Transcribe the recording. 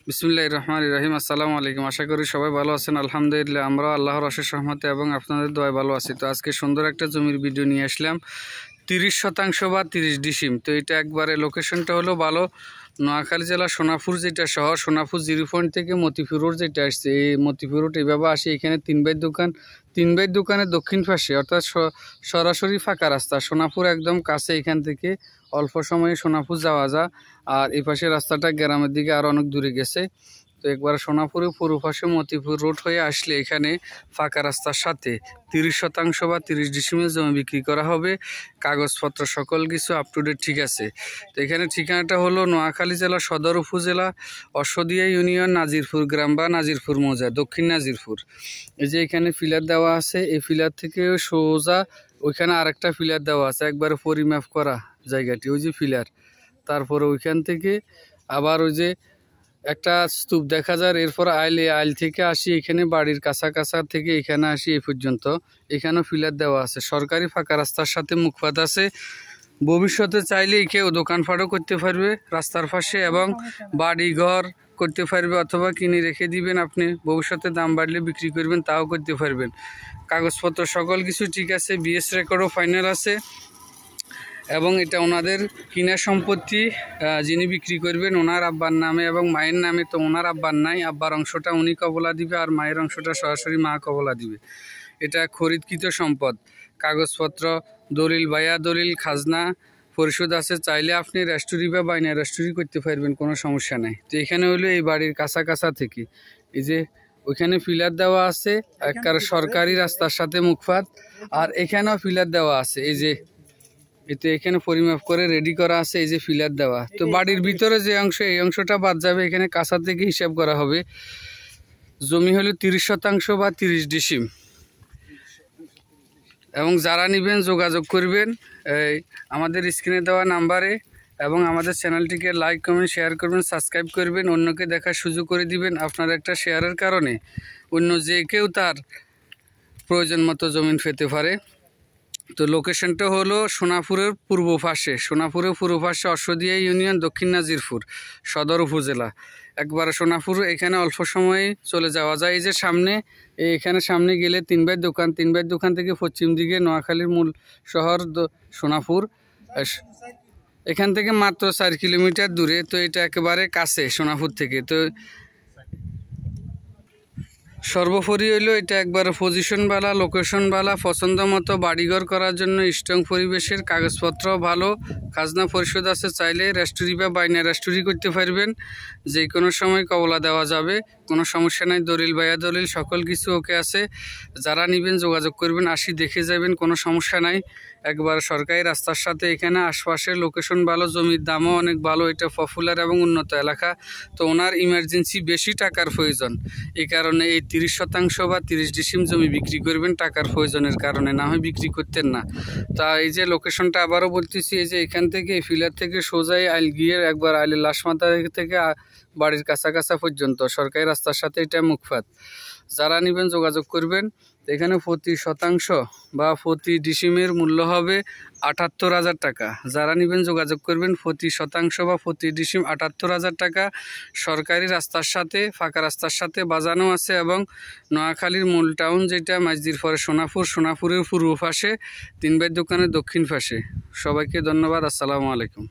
বিসমিল্লাহির রহমানির রহিম। আসসালামু আলাইকুম। আশা করি সবাই ভালো আছেন। আলহামদুলিল্লাহ আমরা আল্লাহর অশেষ রহমতে এবং আপনাদের দোয়ায় ভালো আছি। তো আজকে সুন্দর একটা জমির ভিডিও নিয়ে আসলাম, 30% বা 30 ডিসিম। তো এটা একবারে লোকেশনটা হলো ভালো, নোয়াখালী জেলা সোনাপুর যেটা শহর, সোনাপুর 0 পয়েন্ট থেকে মতিপুর রোড যেটা আসছে, এই মতিপুর রোড এইভাবে আসে। এখানে তিন ভাইয়ের দোকানের দক্ষিণ পাশে, অর্থাৎ সরাসরি ফাঁকা রাস্তা। সোনাপুর একদম কাছে, এখান থেকে অল্প সময়ে সোনাপুর যাওয়া যায়। আর এই পাশে রাস্তাটা গ্রামের দিকে আরও অনেক দূরে গেছে। তো একবার সোনাপুরে পুরো পাশে মতিপুর রোড হয়ে আসলে এখানে ফাঁকা রাস্তার সাথে 30% বা 30 ডিসিমেল জমি বিক্রি করা হবে। কাগজপত্র সকল কিছু আপ টু ডেট ঠিক আছে। তো এখানে ঠিকানাটা হলো নোয়াখালী জেলা সদর উপজেলা অশ্বদিয়া ইউনিয়ন, নাজিরপুর গ্রাম বা নাজিরপুর মৌজা, দক্ষিণ নাজিরপুর। এই যে এখানে ফিলার দেওয়া আছে, এই ফিলার থেকে সোজা ওইখানে আরেকটা ফিলার দেওয়া আছে, একবারে পরিমাপ করা জায়গাটি, ওই যে ফিলার। তারপরে ওইখান থেকে আবার ওই যে একটা স্তূপ দেখা যায়। এরপর আইল থেকে আসি এখানে বাড়ির কাছা থেকে এখানে আসি এই পর্যন্ত। এখানেও ফিলার দেওয়া আছে। সরকারি ফাঁকা রাস্তার সাথে মুখপাত আছে। ভবিষ্যতে চাইলে কেউ দোকানপাটও করতে পারবে রাস্তার পাশে এবং বাড়ি ঘর করতে পারবে, অথবা কিনে রেখে দিবেন আপনি, ভবিষ্যতে দাম বাড়লে বিক্রি করবেন, তাও করতে পারবেন। কাগজপত্র সকল কিছু ঠিক আছে, বিএস রেকর্ডও ফাইনাল আছে এবং এটা ওনাদের কিনা সম্পত্তি। যিনি বিক্রি করবেন ওনার আব্বার নামে এবং মায়ের নামে। তো ওনার আব্বার নাই, আব্বার অংশটা উনি কবলা দিবে আর মায়ের অংশটা সরাসরি মা কবলা দিবে। এটা খরিদকৃত সম্পদ। কাগজপত্র, দলিল, বায়া দলিল, খাজনা পরিশোধ আছে। চাইলে আপনি রেস্টুরি বা বাইনা রেস্টুরি করতে পারবেন, কোনো সমস্যা নাই। তো এখানে হলো এই বাড়ির কাছা থেকে এই যে ওইখানে ফিলার দেওয়া আছে, একবার সরকারি রাস্তার সাথে মুখপাত। আর এখানেও ফিলার দেওয়া আছে, এই যে এতে এখানে পরিমাপ করে রেডি করা আছে, এই যে ফিলার দেওয়া। তো বাড়ির ভিতরে যে অংশ, এই অংশটা বাদ যাবে, এখানে কাছা থেকে হিসাব করা হবে। জমি হলো 30% বা 30 ডিসিম। এবং যারা নেবেন যোগাযোগ করবেন এই আমাদের স্ক্রিনে দেওয়া নাম্বারে, এবং আমাদের চ্যানেলটিকে লাইক, কমেন্ট, শেয়ার করবেন, সাবস্ক্রাইব করবেন, অন্যকে দেখার সুযোগ করে দিবেন। আপনার একটা শেয়ারের কারণে অন্য যে কেউ তার প্রয়োজন মতো জমিন পেতে পারে। তো লোকেশনটা হলো সোনাপুরের পূর্ব পাশে, অশ্বদিয়া ইউনিয়ন, দক্ষিণ নাজিরপুর সদর উপজেলা। একবার সোনাপুর, এখানে অল্প সময়ে চলে যাওয়া যায়। এই যে সামনে, এখানে সামনে গেলে তিন ভাইয়ের দোকান থেকে পশ্চিম দিকে নোয়াখালীর মূল শহর সোনাপুর। এখান থেকে মাত্র 4 কিলোমিটার দূরে। তো এটা একেবারে কাছে সোনাপুর থেকে। তো সর্বোপরি হইলো এটা একবার পজিশনওয়ালা, লোকেশনওয়ালা, পছন্দ মতো বাড়িঘর করার জন্য স্ট্রং পরিবেশের, কাগজপত্র ভালো, খাজনা পরিশোধ আছে। চাইলে রেস্টুরি বা বাইনা রেস্টুরি করতে পারবেন, যে কোনো সময় কবলা দেওয়া যাবে, কোনো সমস্যা নাই। দলিল, বায়া দলিল সকল কিছু ওকে আছে। যারা নেবেন যোগাযোগ করবেন, আসি দেখে যাবেন, কোনো সমস্যা নাই। একবার সরকারি রাস্তার সাথে, এখানে আশপাশের লোকেশন ভালো, জমির দামও অনেক ভালো। এটা পপুলার এবং উন্নত এলাকা। তো ওনার ইমার্জেন্সি বেশি টাকার প্রয়োজন, এই কারণে এই 30% বা 30 ডিসিম জমি বিক্রি করবেন টাকার প্রয়োজনের কারণে, না হয় বিক্রি করতেন না। তা এই যে লোকেশনটা আবারও বলতেছি, এই যে এখান থেকে, এই ফিলার থেকে সোজাই আইল গিয়ে একবার আইলের লাশমাথা থেকে বাড়ির কাছা পর্যন্ত সরকারি রাস্তার সাথে এটা মুখপাত। যারা নেবেন যোগাযোগ করবেন। এখানে প্রতি শতাংশ বা প্রতি ডিসিমের মূল্য হবে 78,000 টাকা। যারা নেবেন যোগাযোগ করবেন। প্রতি শতাংশ বা প্রতি ডিসিম 78,000 টাকা। সরকারি রাস্তার সাথে, ফাঁকা রাস্তার সাথে বাজানো আছে এবং নোয়াখালীর মূল টাউন যেটা মাঝদির পরে সোনাপুরের পূর্ব পাশে, তিন ভাইয়ের দোকানের দক্ষিণ পাশে। সবাইকে ধন্যবাদ। আসসালামু আলাইকুম।